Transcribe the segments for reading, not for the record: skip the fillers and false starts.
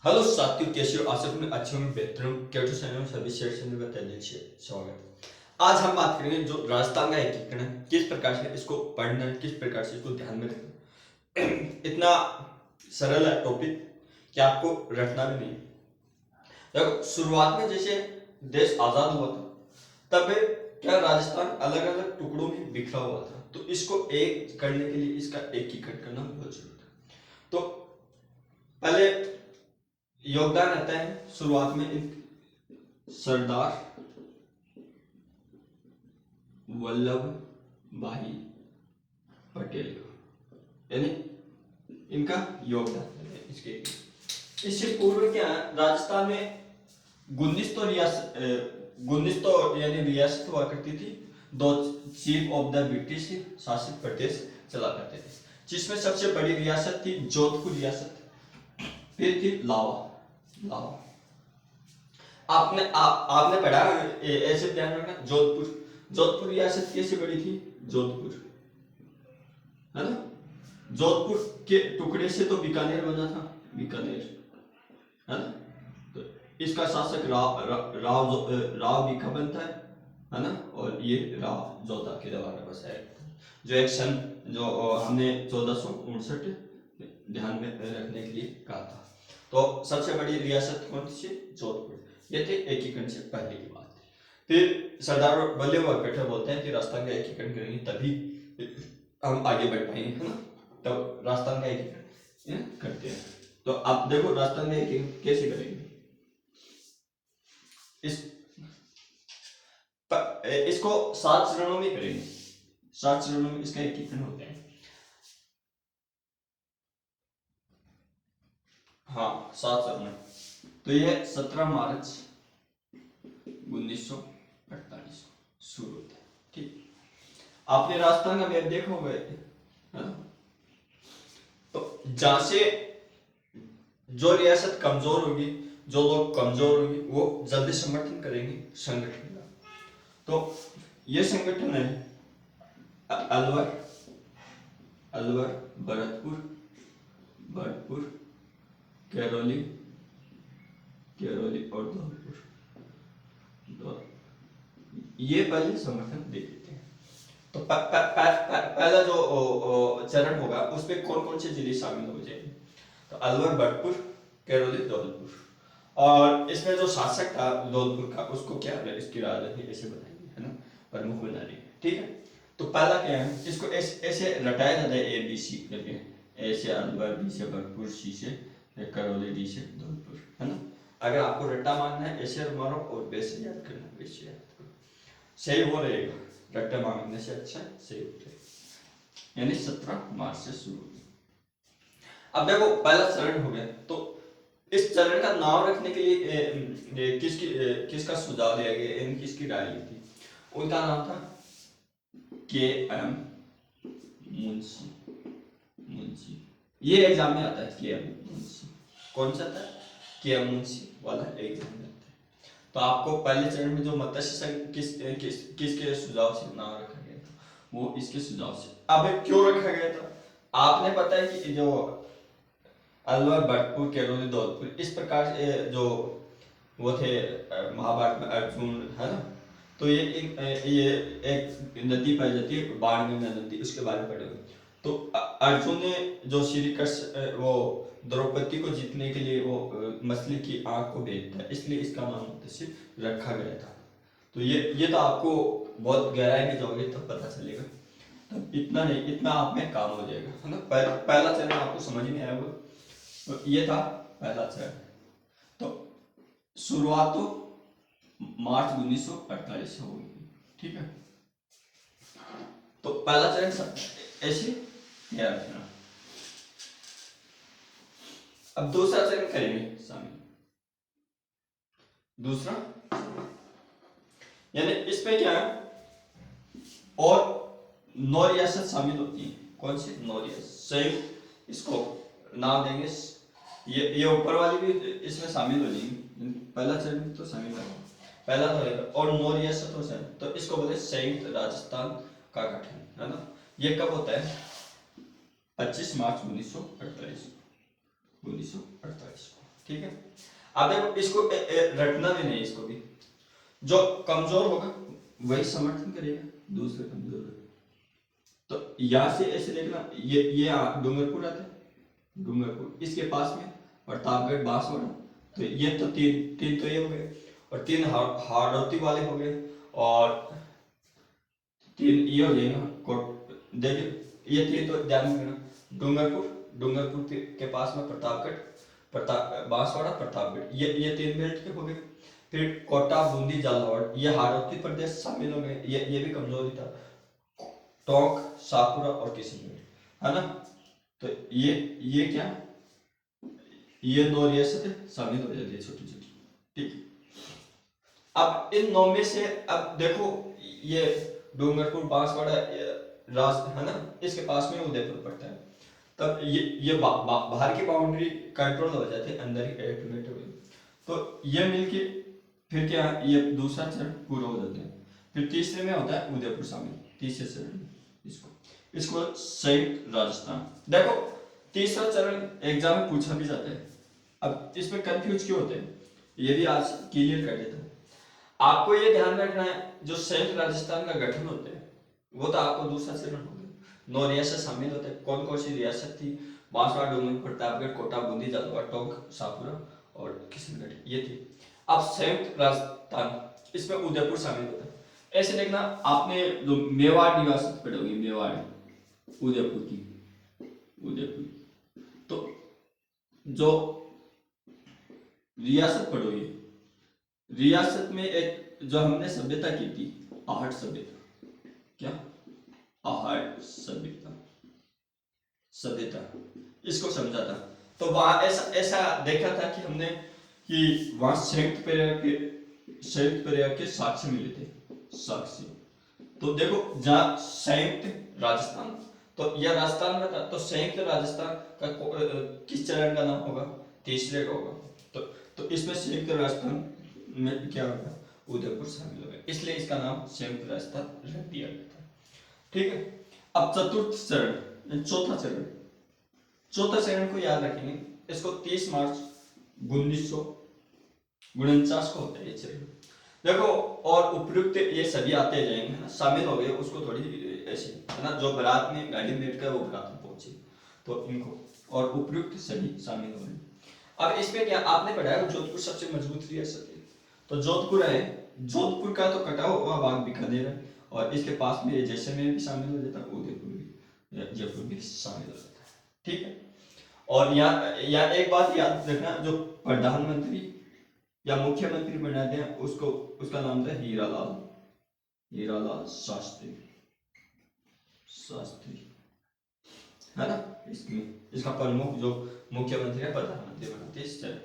Hello साथियों, कैसे हो? आशा में अच्छे होंगे, बेहतर होंगे। केटो चैनल में सभी शेयर चैनल का तहे दिल से स्वागत। आज हम बात करेंगे जो राजस्थान का एकीकरण है, किस प्रकार से इसको पढ़ना है, किस प्रकार से इसको ध्यान में रखना है। इतना सरल है टॉपिक कि आपको रटना भी नहीं। देखो, शुरुआत में जैसे देश आजाद हुआ था, तब क्या राजस्थान अलग अलग टुकड़ों में बिखरा हुआ था, तो इसको एक करने के लिए इसका एकीकरण करना बहुत जरूरी था। तो पहले योगदान रहता है शुरुआत में सरदार वल्लभ भाई पटेल का, यानी इनका योगदान है इसके। इससे पूर्व क्या है, राजस्थान में गुन्निस तो यानी रियासत हुआ करती थी। दो चीफ ऑफ द ब्रिटिश शासित प्रदेश चला करते थे, जिसमें सबसे बड़ी रियासत थी जोधपुर रियासत, फिर थी लावा। लावा आपने पढ़ा ऐसे ध्यान रखना। जोधपुर जोधपुर रियासत कैसे बड़ी थी? जोधपुर, है ना। जोधपुर के टुकड़े से तो बीकानेर बना था, बीकानेर, है ना। तो इसका शासक राव बीका बनता है ना। और ये राव जोधा के दरबार में बसाया जो एक सन जो हमने 1469 ध्यान में रखने के लिए कहा था। तो सबसे बड़ी रियासत कौन सी? जोधपुर। ये थे एकीकरण से पहले की बात। फिर सरदार वल्लभ भाई पटेल बोलते हैं कि राजस्थान का एकीकरण करेंगे तभी हम आगे बढ़ पाएंगे, है ना। तब राजस्थान का एकीकरण करते हैं। तो आप देखो राजस्थान का एकीकरण कैसे करेंगे। इस इसको 7 चरणों में करेंगे। 7 चरणों में इसका एकीकरण होता है। हाँ, 7 चरण। तो ये 17 मार्च 1948 शुरू होता है। ठीक, आपने राजस्थान का मैप देखा होगा, है ना। तो जहां से जो रियासत कमजोर होगी, जो लोग कमजोर होंगे, वो जल्दी समर्थन करेंगे संगठन का। तो ये संगठन है अलवर, अलवर, भरतपुर, भरतपुर, करौली, करौली और धौलपुर। ये पहले समर्थन दे देते हैं। तो पहला जो चरण होगा उसमें कौन कौन से जिले शामिल हो जाएंगे? तो अलवर, भरतपुर, करौली, धौलपुर। और इसमें जो शासक था धौलपुर का, उसको क्या इसकी राजधानी ऐसे बनाएंगे, है ना, प्रमुख बना देंगे। ठीक है। तो पहला क्या है, इसको ऐसे रटाया जाता है ए बी सी करके। ए से अलवर, बी से भरतपुर, सी से करौली, डी से धौलपुर, है ना। अगर आपको रट्टा मारना है ऐसे मारो और वैसे याद करना, वैसे याद करो, सही वो रहेगा। रट्टा मारने से अच्छा सही हो जाएगा। यानी 17 मार्च से शुरू होगी। अब देखो पहला चरण हो गया। तो इस चरण का नाम रखने के लिए किसका सुझाव दिया गया, यानी किसकी राय ली थी? उनका नाम था के एम मुंशी। मुंशी, ये एग्जाम में आता है, के एम मुंशी। कौन सा था? के एम मुंशी वाला एग्जाम में आता है। तो आपको पहले चरण में जो मत्स्य संघ किसके सुझाव से नाम रखा गया था, वो इसके सुझाव से। अब क्यों रखा गया था? आपने पता है कि जो अलवर, भरतपुर, करौली, धौलपुर, इस प्रकार से जो वो थे महाभारत में अर्जुन, है ना। तो ये एक नदी पाई जाती है बाणगंगा नदी, उसके बारे में पढ़े हुए। तो अर्जुन ने जो श्री कृष्ण वो द्रौपदी को जीतने के लिए वो मछली की आंख को भेजता है, इसलिए इसका नाम मत्स्य रखा गया था। तो ये तो आपको बहुत गहराई में जाओगे तब पता चलेगा। तब इतना नहीं, इतना आप में काम हो जाएगा, है ना। पहला चरण आपको समझ में आया होगा। तो ये था पहला चरण। तो शुरुआत तो मार्च 1948 से होगी। ठीक है। तो पहला चरण ऐसे याद रखना। अब दूसरा चरण करेंगे शामिल। दूसरा यानी इसमें क्या है, और 9 रियासत शामिल होती है। कौन सी 9 रियासत? संयुक्त, इसको नाम देंगे। ये ऊपर वाली भी इसमें शामिल हो जाएंगी। पहला चरण तो शामिल है, पहला तो रहेगा। और 9 रियासतों से, तो इसको बोले संयुक्त राजस्थान का गठन, है ना। ये कब होता है? 25 मार्च 1948 1948 को। ठीक है। अब देखो इसको रटना भी नहीं, इसको भी जो कमजोर होगा वही समर्थन करेगा दूसरे कमजोर का। तो यहाँ से ऐसे देखना, ये डूंगरपुर आता है, डूंगरपुर इसके पास में प्रतापगढ़ बांसवाड़ा, तो ये तो तीन तीन तो ये हो गए, और तीन हाड़ौती वाले हो गए, और तीन ये हो जाएगा देखिए ये तीन तो ध्यान में रखना, डूंगरपुर, डूंगरपुर के पास में प्रतापगढ़, प्रताप बांसवाड़ा प्रतापगढ़, ये तीन बेल्ट के हो गए। फिर कोटा बूंदी झालावाड़ ये हाड़ौती प्रदेश शामिल हो गए, ये भी कमजोरी था, टोंक शाहपुरा और किशनगढ़, है ना। तो ये क्या, ये 9 रियासतें शामिल हो जाती है छोटी छोटी, ठीक है। अब इन 9 में से अब देखो ये डूंगरपुर बांसवाड़ा राज है ना, इसके पास में उदयपुर पड़ता है, तब ये बाहर की बाउंड्री कंट्रोल हो जाती है, अंदर ही एक्टिवेट हो गई, तो ये मिलके फिर क्या ये दूसरा चरण पूरा हो जाता है। फिर तीसरे में होता है उदयपुर शामिल, तीसरे चरण इसको संयुक्त राजस्थान। देखो तीसरा चरण एग्जाम में पूछा भी जाता है, अब इसमें कंफ्यूज क्यों होते हैं ये भी आज क्लियर कर देता हूँ। आपको ये ध्यान रखना है जो संयुक्त राजस्थान का गठन होता है वो तो आपको दूसरा चरण हो गया, 9 रियासत शामिल होते हैं। कौन कौन सी रियासत थी, बांसवाड़ा डूंगरपुर प्रतापगढ़ कोटा बूंदी झालावाड़ टोंक शाहपुरा और किशनगढ़, ये थी। अब संयुक्त राजस्थान इसमें उदयपुर शामिल होता है। ऐसे देखना आपने जो मेवाड़ रियासत पढ़ोगी, मेवाड़ उदयपुर की, उदयपुर तो जो रियासत पढ़ोगी, रियासत में एक जो हमने सभ्यता की थी आहट सभ्यता, क्या आहट सभ्यता, सभ्यता इसको समझा था। तो वहां ऐसा देखा था कि हमने कि वहां संयुक्त परिवार के साक्ष्य मिले थे, साक्ष्य। तो देखो जहाँ संयुक्त राजस्थान, तो यह राजस्थान में था, तो संयुक्त राजस्थान का किस चरण का नाम होगा, तीसरे का होगा। तो इसमें संयुक्त राजस्थान में क्या होगा, उदयपुर शामिल होगा, इसलिए इसका नाम संयुक्त राजस्थान रख दिया गया था, ठीक है। अब चतुर्थ चरण, चौथा चरण, चौथा चरण को याद रखेंगे, इसको 30 मार्च 1949 को होता है ये चरण। देखो और उपयुक्त ये सभी आते जाएंगे ना, शामिल हो गए, उसको थोड़ी ऐसी है ना, जो बारात में गाड़ी में बैठकर वो बारात में पहुंचे, तो इनको और उपयुक्त सभी शामिल हो गए। अब इसमें क्या आपने पढ़ा है, जोधपुर सबसे मजबूत रियासत है, तो जोधपुर है, जोधपुर का तो कटा हुआ भाग बीकानेर है, और इसके पास में जैसलमेर भी शामिल हो जाता है, उदयपुर भी, जयपुर भी शामिल हो जाता है, ठीक है। और यहाँ एक बात याद रखना, जो प्रधानमंत्री या मुख्यमंत्री बनाते हैं उसको, उसका नाम था हीरालाल, हीरालाल शास्त्री, शास्त्री है ना। इसका प्रमुख जो मुख्यमंत्री है प्रधानमंत्री बनाते हैं इस चरण,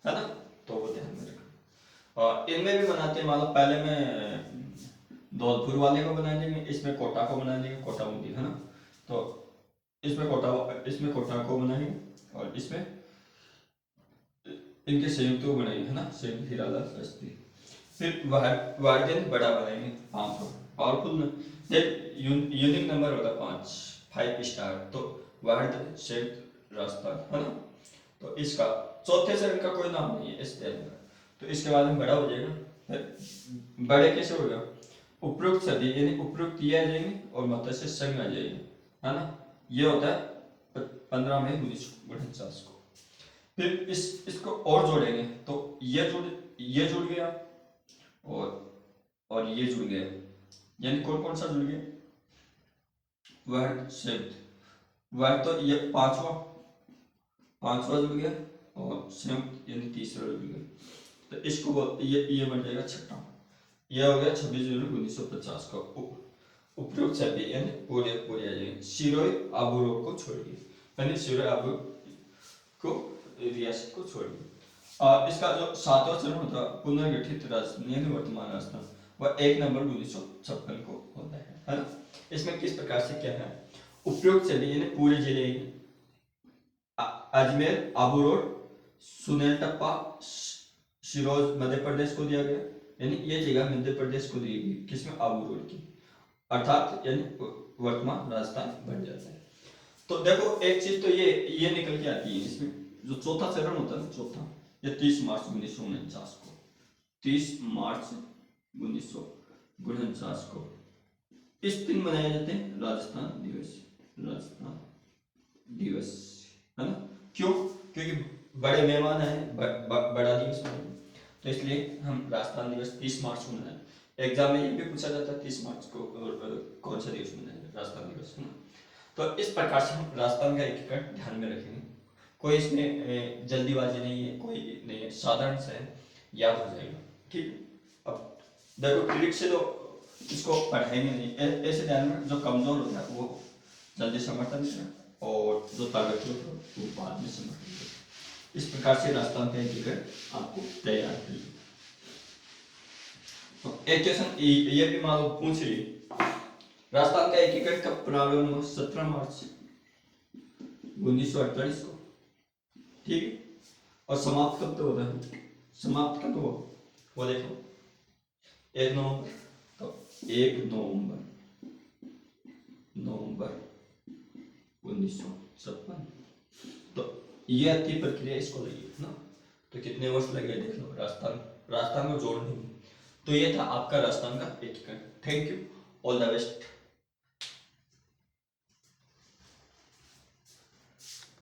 है ना, तो वो ध्यान में रखना। और इनमें भी बनाते हैं, मतलब पहले में धौलपुर वाले को बना देंगे, इसमें कोटा को बना देंगे, कोटा बूंदी, है ना, तो इसमें कोटा को बनाएंगे, और इसमें इनके संयुक्त को बनाएंगे, है ना, संयुक्त हीरालाल शास्त्री। फिर वार्डन बड़ा बनाएंगे, 500 पावरफुल में, यूनिक नंबर होगा 5 स्टार, तो वार्ड संयुक्त राजस्थान, है ना। तो इसका चौथे चरण का कोई नाम नहीं है इस तरह का, तो इसके बाद में बड़ा हो जाएगा। फिर बड़े कैसे होगा, उपयुक्त सदी यानी उपयुक्त ये आ जाएंगे और मत्स्य संघ आ जाएंगे, है ना, ये होता है 15 मई 1949 को। फिर इसको और जोड़ेंगे, तो ये जुड़ गया, और ये जुड़ गया, यानी कौन कौन सा जुड़ गया, वह संयुक्त, वह तो ये पांचवा जुड़ गया, और संयुक्त यानी तीसरा जुड़ गया, तो इसको ये बन जाएगा छठा, यह हो गया 26 जनवरी 1950 का उपयुक्त सदी, यानी पूरे आ जाएंगे, सिरोही आबू रोड को छोड़िए, यानी सिरोही आबू को रियासत को छोड़िए। इसका जो 7वां चरण होता है पुनर्गठित राजधानी यानी वर्तमान राजस्थान, वह 1 नवंबर 1956 को होता है ना। इसमें किस प्रकार से क्या है, उपयुक्त सदी यानी पूरे जिले, अजमेर आबू रोड सुनेलटप्पा शिरोज मध्य प्रदेश को दिया गया, यानी ये जगह मध्य प्रदेश को दी गई, किसमें, आबू रोड की, अर्थात यानी वर्तमान राजस्थान बन जाता है। तो देखो एक चीज तो ये निकल के आती है इसमें, जो चौथा चरण होता है ना, चौथा, ये 30 मार्च 1949 को, 30 मार्च 1949 को इस दिन मनाए जाते हैं राजस्थान दिवस, राजस्थान दिवस, है ना। क्यों? क्योंकि बड़े मेहमान आए, बड़ा दिवस मनाए, तो इसलिए हम राजस्थान दिवस 30 मार्च को मनाए। एग्जाम में ये भी पूछा जाता है 30 मार्च को कौन सा दिवस मनाए, राजस्थान दिवस, है ना। तो इस प्रकार से हम राजस्थान का एकीकरण ध्यान में रखेंगे। कोई इसमें जल्दीबाजी नहीं है, कोई नहीं है, साधारण से है, याद हो जाएगा, ठीक है। अब देखो ट्रिक से तो इसको पढ़ाएंगे नहीं, ऐसे ध्यान में जो कमजोर होता है वो जल्दी समर्थन देगा, और जो ताकतवर होता है वो बाद में समर्थन देगा। इस प्रकार से राजस्थान का एकीकरण आपको तैयार करिए। तो एक क्वेश्चन ये भी मान लो पूछ रही, राजस्थान का एकीकरण कब प्रारंभ हुआ? 17 मार्च 1948 को, ठीक है। और समाप्त कब तक होता है? समाप्त कब हुआ वो देखो, 1 नवंबर, तो 1 नवंबर 1956। तो ये थी प्रक्रिया, इसको लगी ना, तो कितने वर्ष लगे देख लो राजस्थान को जोड़ने में। तो ये था आपका राजस्थान का एकीकरण। Thank you, all the best.